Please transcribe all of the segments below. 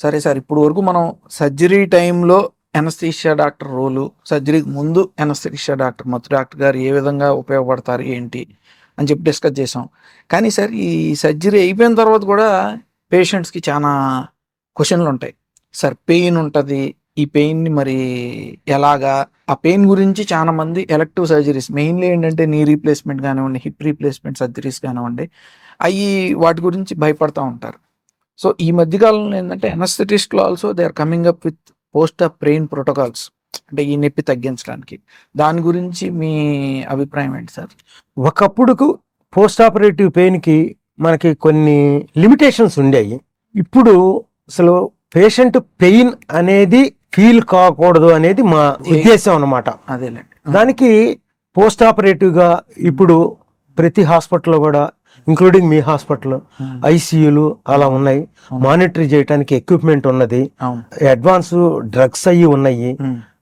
సరే సార్, ఇప్పుడు వరకు మనం సర్జరీ టైంలో ఎనస్థీషియా డాక్టర్ రోలు, సర్జరీకి ముందు ఎనస్థీషియా డాక్టర్ మత్తు డాక్టర్ గారు ఏ విధంగా ఉపయోగపడతారు ఏంటి అని చెప్పి డిస్కస్ చేసాం. కానీ సార్, ఈ సర్జరీ అయిపోయిన తర్వాత కూడా పేషెంట్స్కి చాలా క్వశ్చన్లు ఉంటాయి సార్. పెయిన్ ఉంటుంది, ఈ పెయిన్ని మరి ఎలాగా, ఆ పెయిన్ గురించి చాలా మంది ఎలక్టివ్ సర్జరీస్ మెయిన్లీ ఏంటంటే నీ రీప్లేస్మెంట్ కానివ్వండి, హిప్ రీప్లేస్మెంట్ సర్జరీస్ కానివ్వండి, అవి వాటి గురించి భయపడతా ఉంటారు. సో ఈ మధ్యకాలంలో ఏంటంటే ఎనస్థెటిస్ట్లో also they are coming up with post of brain protocols, అంటే ఈ నొప్పి తగ్గించడానికి. దాని గురించి మీ అభిప్రాయం ఏంటి సార్? ఒకప్పుడు పోస్ట్ ఆపరేటివ్ పెయిన్కి మనకి కొన్ని లిమిటేషన్స్ ఉండేవి. ఇప్పుడు అసలు పేషెంట్ పెయిన్ అనేది ఫీల్ కాకూడదు అనేది మా ఉద్దేశం అన్నమాట. అదేలేండి. దానికి పోస్ట్ ఆపరేటివ్గా ఇప్పుడు ప్రతి హాస్పిటల్లో కూడా, ఇంక్లూడింగ్ మీ హాస్పిటల్, ఐసీయూలు అలా ఉన్నాయి. మానిటర్ చేయడానికి ఎక్విప్మెంట్ ఉన్నది, అడ్వాన్స్ డ్రగ్స్ అయ్యి ఉన్నాయి,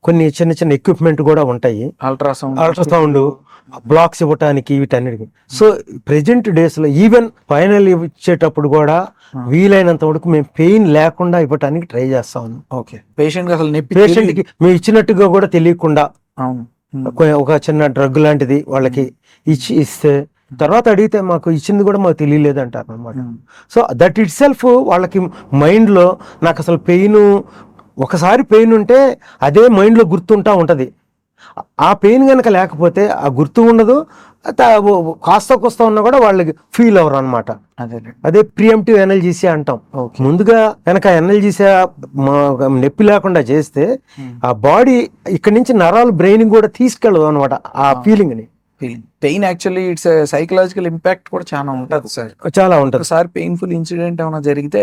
కొన్ని చిన్న చిన్న ఎక్విప్మెంట్ కూడా ఉంటాయి, అల్ట్రాసౌండ్ బ్లాక్స్ ఇవ్వటానికి వీటన్నిటికి. సో ప్రెజెంట్ డేస్ లో ఈవెన్ ఫైనల్ ఇచ్చేటప్పుడు కూడా వీలైనంత వరకు మేము పెయిన్ లేకుండా ఇవ్వటానికి ట్రై చేస్తా ఉన్నాం. ఓకే, పేషెంట్ కి మేము ఇచ్చినట్టుగా కూడా తెలియకుండా ఒక చిన్న డ్రగ్ లాంటిది వాళ్ళకి ఇస్తే తర్వాత అడిగితే మాకు ఇచ్చింది కూడా మాకు తెలియలేదు అంటారు అనమాట. సో దట్ ఇట్ సెల్ఫ్ వాళ్ళకి మైండ్ లో నాకు అసలు పెయిన్, ఒకసారి పెయిన్ ఉంటే అదే మైండ్ లో గుర్తుంటా ఉంటది. ఆ పెయిన్ కనుక లేకపోతే ఆ గుర్తు ఉండదు, కాస్త కొస్తా ఉన్నా కూడా వాళ్ళకి ఫీల్ అవ్వరు అనమాట. అదే ప్రియంప్టివ్ ఎనల్జీసియా అంటాం. ముందుగా కనుక ఎనల్జీసియా నొప్పి లేకుండా చేస్తే ఆ బాడీ ఇక్కడి నుంచి నరాలు బ్రెయిన్ కూడా తీసుకెళ్ళదు అనమాట ఆ ఫీలింగ్ ని. Pain actually it's psychological impact కూడా చాలా ఉంటుంది సార్, చాలా ఉంటుంది. ఒకసారి పెయిన్ఫుల్ ఇన్సిడెంట్ ఏమైనా జరిగితే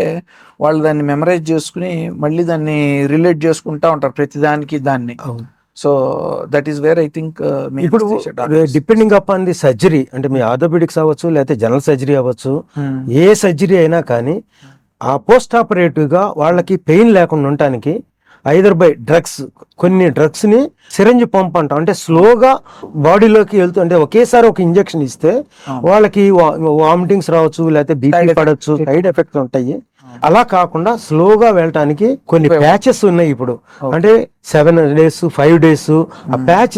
వాళ్ళు దాన్ని మెమరైజ్ చేసుకుని మళ్ళీ దాన్ని రిలేట్ చేసుకుంటా ఉంటారు ప్రతిదానికి దాన్ని. So that is where I think ఇప్పుడు డిపెండింగ్ అపాన్ ది సర్జరీ, అంటే మీ ఆర్థోపెడిక్స్ అవ్వచ్చు లేకపోతే జనరల్ సర్జరీ అవ్వచ్చు, ఏ సర్జరీ అయినా కానీ ఆ పోస్ట్ ఆపరేటివ్ గా వాళ్ళకి పెయిన్ లేకుండా ఉండటానికి ఐదర్ బై డ్రగ్స్, కొన్ని డ్రగ్స్ ని సిరంజ్ పంప్ అంటాం, అంటే స్లోగా బాడీలోకి వెళ్తూ, అంటే ఒకేసారి ఒక ఇంజెక్షన్ ఇస్తే వాళ్ళకి వామిటింగ్స్ రావచ్చు, లేకపోతే బీపీ పడవచ్చు, సైడ్ ఎఫెక్ట్స్ ఉంటాయి. అలా కాకుండా స్లోగా వెళ్ళటానికి కొన్ని ప్యాచెస్ ఉన్నాయి ఇప్పుడు. అంటే 7 days 5 days ఆ ప్యాచ్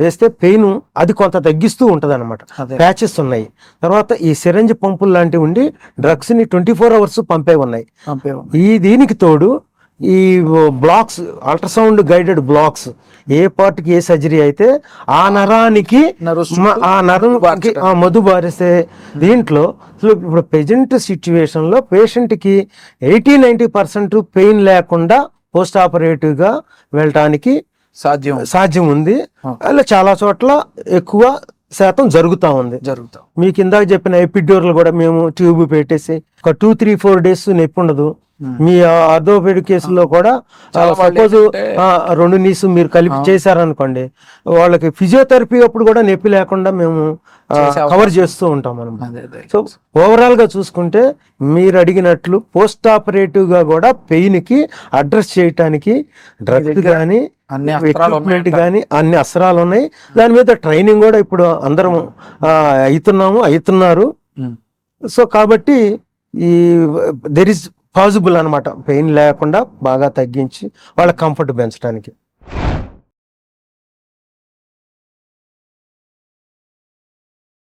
వేస్తే పెయిన్ అది కొంత తగ్గిస్తూ ఉంటది అనమాట. ప్యాచెస్ ఉన్నాయి. తర్వాత ఈ సిరంజ్ పంపులు లాంటివి ఉండి డ్రగ్స్ ని 24 hours పంపే ఉన్నాయి. ఈ దీనికి తోడు ఈ బ్లాక్స్, అల్ట్రాసౌండ్ గైడెడ్ బ్లాక్స్, ఏ పార్ట్ కి ఏ సర్జరీ అయితే ఆ నరానికి ఆ నరానికి మధు బారిస్తే దీంట్లో ఇప్పుడు ప్రెజెంట్ సిచ్యువేషన్ లో పేషెంట్ కి 80-90% పెయిన్ లేకుండా పోస్ట్ ఆపరేటివ్ గా వెళ్ళటానికి సాధ్యం ఉంది. అలా చాలా చోట్ల ఎక్కువ శాతం జరుగుతా ఉంది. మీకు ఇందాక చెప్పిన ఎపిడ్యూరల్ కూడా మేము ట్యూబ్ పెట్టేసి ఒక 2-3-4 days నొప్పి ఉండదు. మీ ఆర్థోపెడిక్ కేసులో కూడా సపోజ్ 2 knees మీరు కలిపి చేశారనుకోండి, వాళ్ళకి ఫిజియోథెరపీ అప్పుడు కూడా నొప్పి లేకుండా మేము కవర్ చేస్తూ ఉంటాం మనం. సో ఓవరాల్ గా చూసుకుంటే మీరు అడిగినట్లు పోస్ట్ ఆపరేటివ్ గా కూడా పెయిన్ కి అడ్రస్ చేయటానికి డ్రగ్స్ కానీ ఎక్విప్మెంట్ కానీ అన్ని అస్త్రాలు ఉన్నాయి. దాని మీద ట్రైనింగ్ కూడా ఇప్పుడు అందరం అవుతున్నారు. సో కాబట్టి ఈ దెర్ ఇస్ పాసిబుల్ అనమాట పెయిన్ లేకుండా బాగా తగ్గించి వాళ్ళ కంఫర్ట్ పెంచడానికి.